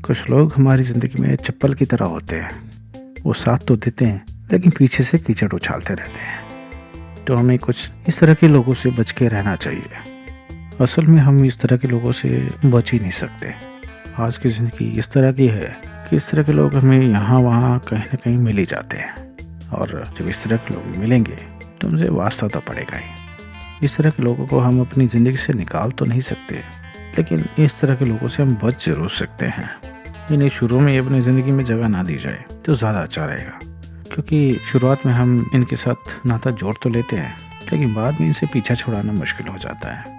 कुछ लोग हमारी ज़िंदगी में चप्पल की तरह होते हैं। वो साथ तो देते हैं लेकिन पीछे से कीचड़ उछालते रहते हैं। तो हमें कुछ इस तरह के लोगों से बच के रहना चाहिए। असल में हम इस तरह के लोगों से बच ही नहीं सकते। आज की ज़िंदगी इस तरह की है कि इस तरह के लोग हमें यहाँ वहाँ कहीं ना कहीं मिल ही जाते हैं। और जब इस तरह के लोग मिलेंगे तो उनसे वास्ता तो पड़ेगा ही। इस तरह के लोगों को हम अपनी ज़िंदगी से निकाल तो नहीं सकते, लेकिन इस तरह के लोगों से हम बच जरूर सकते हैं। इन्हें शुरू में अपनी ज़िंदगी में जगह ना दी जाए तो ज़्यादा अच्छा रहेगा, क्योंकि शुरुआत में हम इनके साथ नाता जोड़ तो लेते हैं, लेकिन बाद में इनसे पीछा छुड़ाना मुश्किल हो जाता है।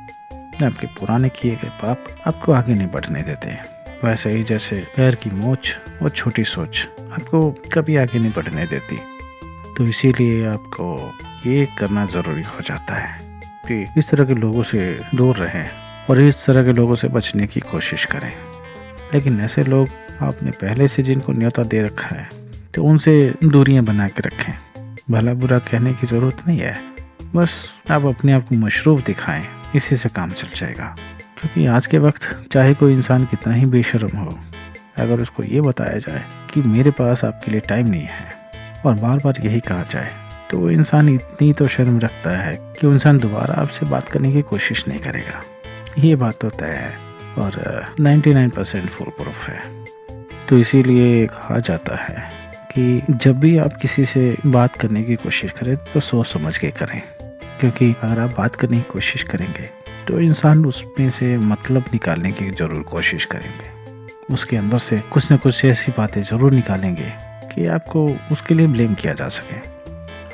आपके पुराने किए गए पाप आपको आगे नहीं बढ़ने देते। वैसे ही जैसे पैर की मोच और छोटी सोच आपको कभी आगे नहीं बढ़ने देती। तो इसीलिए आपको ये करना ज़रूरी हो जाता है कि इस तरह के लोगों से दूर रहें और इस तरह के लोगों से बचने की कोशिश करें। लेकिन ऐसे लोग आपने पहले से जिनको न्योता दे रखा है तो उनसे दूरियां बना के रखें। भला बुरा कहने की ज़रूरत नहीं है, बस आप अपने आप को मशरूफ दिखाएं, इसी से काम चल जाएगा। क्योंकि आज के वक्त चाहे कोई इंसान कितना ही बेशर्म हो, अगर उसको ये बताया जाए कि मेरे पास आपके लिए टाइम नहीं है और बार बार यही कहा जाए, तो वो इंसान इतनी तो शर्म रखता है कि वो इंसान दोबारा आपसे बात करने की कोशिश नहीं करेगा। ये बात तो तय है और 99% फुल प्रूफ है। तो इसीलिए कहा जाता है कि जब भी आप किसी से बात करने की कोशिश करें तो सोच समझ के करें, क्योंकि अगर आप बात करने की कोशिश करेंगे तो इंसान उसमें से मतलब निकालने की ज़रूर कोशिश करेंगे। उसके अंदर से कुछ न कुछ ऐसी बातें ज़रूर निकालेंगे कि आपको उसके लिए ब्लेम किया जा सके।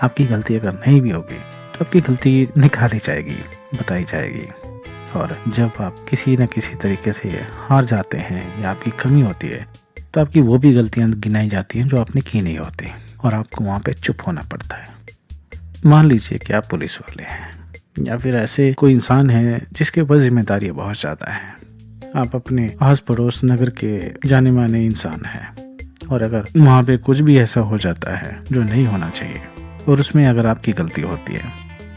आपकी गलती अगर नहीं भी होगी तो आपकी गलती निकाली जाएगी, बताई जाएगी। और जब आप किसी न किसी तरीके से हार जाते हैं या आपकी कमी होती है तो आपकी वो भी गलतियां गिनाई जाती हैं जो आपने की नहीं होती, और आपको वहाँ पे चुप होना पड़ता है। मान लीजिए कि आप पुलिस वाले हैं या फिर ऐसे कोई इंसान है जिसके ऊपर जिम्मेदारी बहुत ज़्यादा है। आप अपने आस पड़ोस नगर के जाने माने इंसान हैं, और अगर वहाँ पे कुछ भी ऐसा हो जाता है जो नहीं होना चाहिए और उसमें अगर आपकी गलती होती है,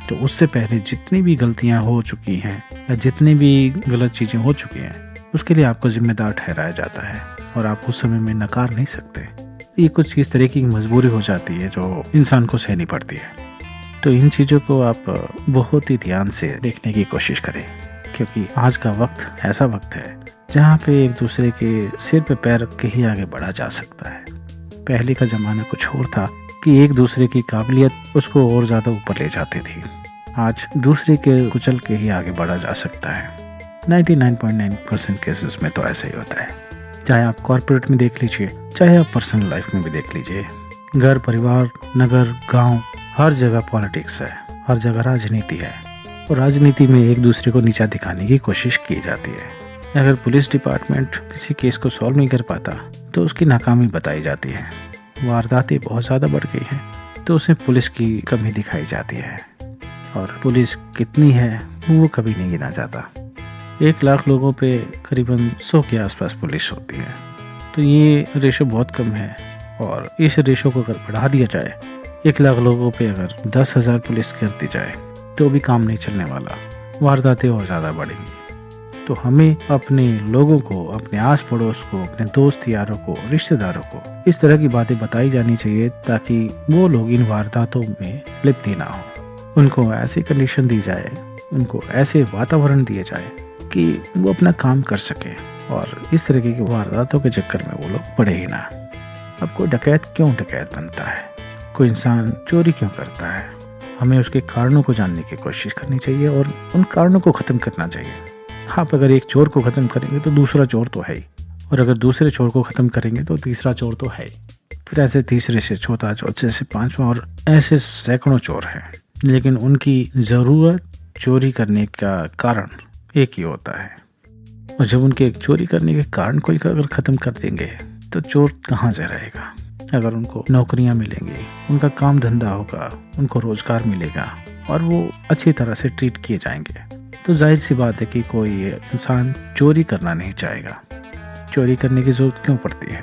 तो उससे पहले जितनी भी गलतियां हो चुकी हैं या जितनी भी गलत चीज़ें हो चुकी हैं उसके लिए आपको जिम्मेदार ठहराया जाता है और आप उस समय में नकार नहीं सकते। ये कुछ इस तरह की मजबूरी हो जाती है जो इंसान को सहनी पड़ती है। तो इन चीज़ों को आप बहुत ही ध्यान से देखने की कोशिश करें, क्योंकि आज का वक्त ऐसा वक्त है जहाँ पे एक दूसरे के सिर पे पैर रख के ही आगे बढ़ा जा सकता है। पहले का ज़माना कुछ और था कि एक दूसरे की काबिलियत उसको और ज़्यादा ऊपर ले जाती थी। आज दूसरे के कुचल के ही आगे बढ़ा जा सकता है। 99.9% केसेस में तो ऐसा ही होता है। चाहे आप कॉर्पोरेट में देख लीजिए, चाहे आप पर्सनल लाइफ में भी देख लीजिए। घर, परिवार, नगर, गांव, हर जगह पॉलिटिक्स है, हर जगह राजनीति है, और राजनीति में एक दूसरे को नीचा दिखाने की कोशिश की जाती है। अगर पुलिस डिपार्टमेंट किसी केस को सॉल्व नहीं कर पाता तो उसकी नाकामी बताई जाती है। वारदातें बहुत ज़्यादा बढ़ गई हैं तो उसे पुलिस की कमी दिखाई जाती है, और पुलिस कितनी है वो कभी नहीं गिना जाता। 1 लाख लोगों पे करीबन 100 के आसपास पुलिस होती है। तो ये रेशो बहुत कम है, और इस रेशो को अगर बढ़ा दिया जाए, 1 लाख लोगों पे अगर 10,000 पुलिस कर दी जाए तो भी काम नहीं चलने वाला, वारदातें और ज़्यादा बढ़ेंगी। तो हमें अपने लोगों को, अपने आस पड़ोस को, अपने दोस्त यारों को, रिश्तेदारों को इस तरह की बातें बताई जानी चाहिए ताकि वो लोग इन वारदातों में लिप्त ही ना हो। उनको ऐसी कंडीशन दी जाए, उनको ऐसे वातावरण दिए जाए कि वो अपना काम कर सके, और इस तरीके की वारदातों के चक्कर में वो लोग पड़े ही ना। अब कोई डकैत क्यों डकैत बनता है, कोई इंसान चोरी क्यों करता है, हमें उसके कारणों को जानने की कोशिश करनी चाहिए और उन कारणों को ख़त्म करना चाहिए। आप अगर एक चोर को ख़त्म करेंगे तो दूसरा चोर तो है ही, और अगर दूसरे चोर को ख़त्म करेंगे तो तीसरा चोर तो है ही, फिर ऐसे तीसरे से चौथा, चौथे से पांचवा, और ऐसे सैकड़ों चोर हैं। लेकिन उनकी ज़रूरत चोरी करने का कारण एक ही होता है, और जब उनके चोरी करने के कारण कोई अगर ख़त्म कर देंगे तो चोर कहाँ से रहेगा। अगर उनको नौकरियां मिलेंगी, उनका काम धंधा होगा, उनको रोज़गार मिलेगा और वो अच्छी तरह से ट्रीट किए जाएंगे, तो जाहिर सी बात है कि कोई इंसान चोरी करना नहीं चाहेगा। चोरी करने की ज़रूरत क्यों पड़ती है?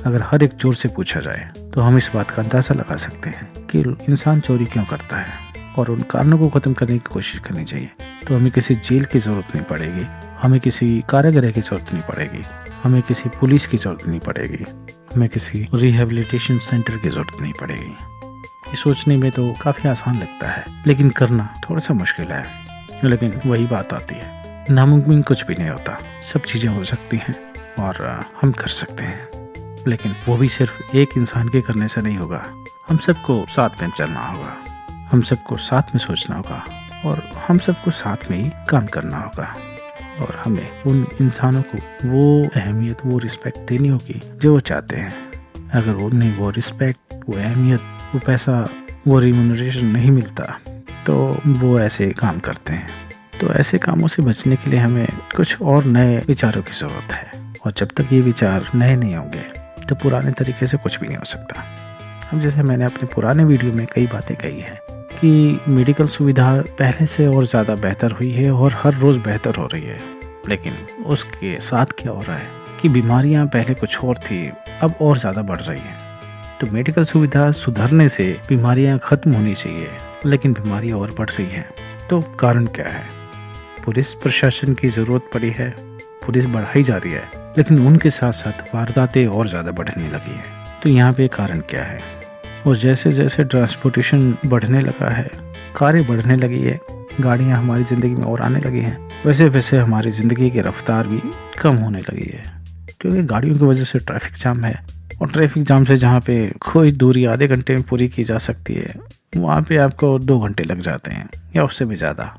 अगर हर एक चोर से पूछा जाए तो हम इस बात का अंदाज़ा लगा सकते हैं कि इंसान चोरी क्यों करता है, और उन कारणों को ख़त्म करने की कोशिश करनी चाहिए। तो हमें किसी जेल की ज़रूरत नहीं पड़ेगी, हमें किसी कारागृह की ज़रूरत नहीं पड़ेगी, हमें किसी पुलिस की ज़रूरत नहीं पड़ेगी, हमें किसी रिहेबिलिटेशन सेंटर की ज़रूरत नहीं पड़ेगी। ये सोचने में तो काफ़ी आसान लगता है, लेकिन करना थोड़ा सा मुश्किल है। लेकिन वही बात आती है, नामुमकिन कुछ भी नहीं होता, सब चीज़ें हो सकती हैं और हम कर सकते हैं। लेकिन वो भी सिर्फ एक इंसान के करने से नहीं होगा, हम सबको साथ में चलना होगा, हम सबको साथ में सोचना होगा और हम सबको साथ में ही काम करना होगा। और हमें उन इंसानों को वो अहमियत, वो रिस्पेक्ट देनी होगी जो वो चाहते हैं। अगर उन्हें वो रिस्पेक्ट, वो अहमियत, वो पैसा, वो रिम्यूनरेशन नहीं मिलता तो वो ऐसे काम करते हैं। तो ऐसे कामों से बचने के लिए हमें कुछ और नए विचारों की ज़रूरत है। और जब तक ये विचार नए नहीं होंगे तो पुराने तरीके से कुछ भी नहीं हो सकता। अब जैसे मैंने अपने पुराने वीडियो में कई बातें कही हैं कि मेडिकल सुविधा पहले से और ज़्यादा बेहतर हुई है और हर रोज़ बेहतर हो रही है। लेकिन उसके साथ क्या हो रहा है कि बीमारियां पहले कुछ और थी, अब और ज़्यादा बढ़ रही हैं। तो मेडिकल सुविधा सुधरने से बीमारियां ख़त्म होनी चाहिए, लेकिन बीमारियां और बढ़ रही हैं। तो कारण क्या है? पुलिस प्रशासन की ज़रूरत पड़ी है, पुलिस बढ़ाई जा रही है, लेकिन उनके साथ साथ वारदातें और ज़्यादा बढ़ने लगी हैं। तो यहाँ पे कारण क्या है? और जैसे जैसे ट्रांसपोर्टेशन बढ़ने लगा है, कारें बढ़ने लगी है, गाड़ियाँ हमारी ज़िंदगी में और आने लगी हैं, वैसे वैसे हमारी ज़िंदगी की रफ्तार भी कम होने लगी है। क्योंकि गाड़ियों की वजह से ट्रैफिक जाम है, और ट्रैफिक जाम से जहाँ पे कोई दूरी आधे घंटे में पूरी की जा सकती है, वहाँ पे आपको 2 घंटे लग जाते हैं या उससे भी ज़्यादा।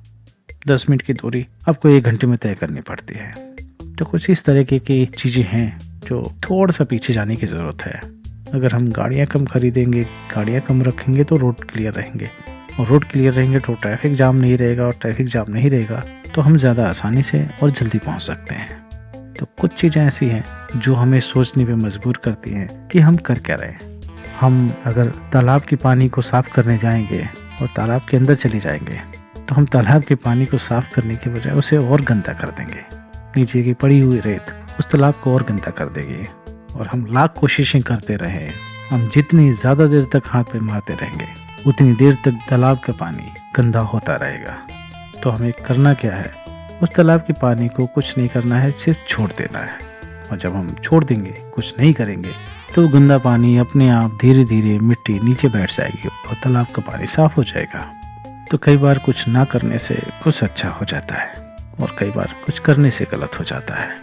10 मिनट की दूरी आपको 1 घंटे में तय करनी पड़ती है। तो कुछ इस तरीके की चीज़ें हैं जो थोड़ा सा पीछे जाने की ज़रूरत है। अगर हम गाड़ियाँ कम खरीदेंगे, गाड़ियाँ कम रखेंगे तो रोड क्लियर रहेंगे, और रोड क्लियर रहेंगे तो ट्रैफिक जाम नहीं रहेगा, और ट्रैफिक जाम नहीं रहेगा तो हम ज़्यादा आसानी से और जल्दी पहुँच सकते हैं। तो कुछ चीज़ें ऐसी हैं जो हमें सोचने पे मजबूर करती हैं कि हम कर क्या रहे हैं। हम अगर तालाब के पानी को साफ़ करने जाएंगे और तालाब के अंदर चले जाएंगे तो हम तालाब के पानी को साफ़ करने के बजाय उसे और गंदा कर देंगे। नीचे की पड़ी हुई रेत उस तालाब को और गंदा कर देगी, और हम लाख कोशिशें करते रहे, हम जितनी ज़्यादा देर तक हाथ पे मारते रहेंगे उतनी देर तक तालाब का पानी गंदा होता रहेगा। तो हमें करना क्या है? उस तालाब के पानी को कुछ नहीं करना है, सिर्फ छोड़ देना है। और जब हम छोड़ देंगे, कुछ नहीं करेंगे, तो गंदा पानी अपने आप धीरे धीरे मिट्टी नीचे बैठ जाएगी और तालाब का पानी साफ हो जाएगा। तो कई बार कुछ ना करने से कुछ अच्छा हो जाता है, और कई बार कुछ करने से गलत हो जाता है।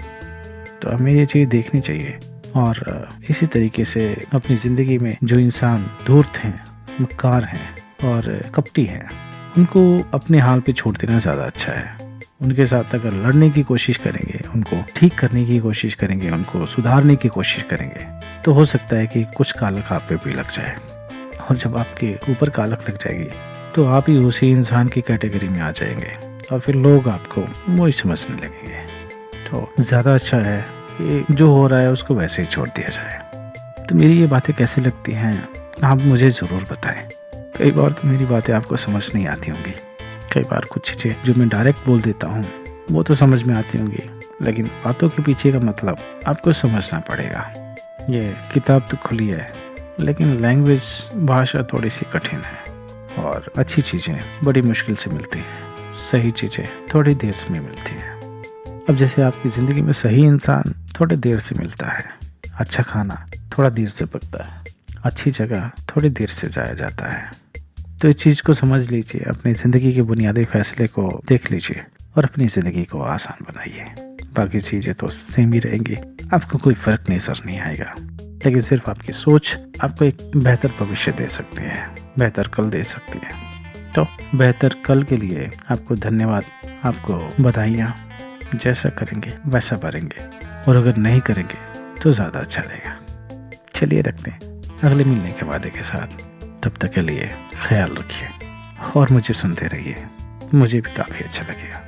तो हमें ये चीज़ देखनी चाहिए। और इसी तरीके से अपनी ज़िंदगी में जो इंसान धूर्त हैं, मक्कार हैं और कपटी हैं, उनको अपने हाल पे छोड़ देना ज़्यादा अच्छा है। उनके साथ अगर लड़ने की कोशिश करेंगे, उनको ठीक करने की कोशिश करेंगे, उनको सुधारने की कोशिश करेंगे, तो हो सकता है कि कुछ कालक आप पे भी लग जाए। और जब आपके ऊपर कालक लग जाएगी तो आप ही उसी इंसान की कैटेगरी में आ जाएंगे, और फिर लोग आपको वही समझने लगेंगे। तो ज़्यादा अच्छा है कि जो हो रहा है उसको वैसे ही छोड़ दिया जाए। तो मेरी ये बातें कैसी लगती हैं आप मुझे ज़रूर बताएं। कई बार तो मेरी बातें आपको समझ नहीं आती होंगी, कई बार कुछ चीज़ें जो मैं डायरेक्ट बोल देता हूँ वो तो समझ में आती होंगी, लेकिन बातों के पीछे का मतलब आपको समझना पड़ेगा। ये किताब तो खुली है, लेकिन लैंग्वेज, भाषा थोड़ी सी कठिन है, और अच्छी चीज़ें बड़ी मुश्किल से मिलती हैं, सही चीज़ें थोड़ी देर में मिलती हैं। अब जैसे आपकी ज़िंदगी में सही इंसान थोड़ी देर से मिलता है, अच्छा खाना थोड़ा देर से पकता है, अच्छी जगह थोड़ी देर से जाया जाता है। तो इस चीज़ को समझ लीजिए, अपनी ज़िंदगी के बुनियादी फैसले को देख लीजिए और अपनी ज़िंदगी को आसान बनाइए। बाकी चीज़ें तो सेम ही रहेंगी, आपको कोई फ़र्क नज़र नहीं आएगा, लेकिन सिर्फ आपकी सोच आपको एक बेहतर भविष्य दे सकती है, बेहतर कल दे सकती है। तो बेहतर कल के लिए आपको धन्यवाद, आपको बधाइयाँ। जैसा करेंगे वैसा भरेंगे, और अगर नहीं करेंगे तो ज़्यादा अच्छा रहेगा। चलिए रखते हैं अगले मिलने के वादे के साथ। तब तक के लिए ख्याल रखिए और मुझे सुनते रहिए, मुझे भी काफ़ी अच्छा लगेगा।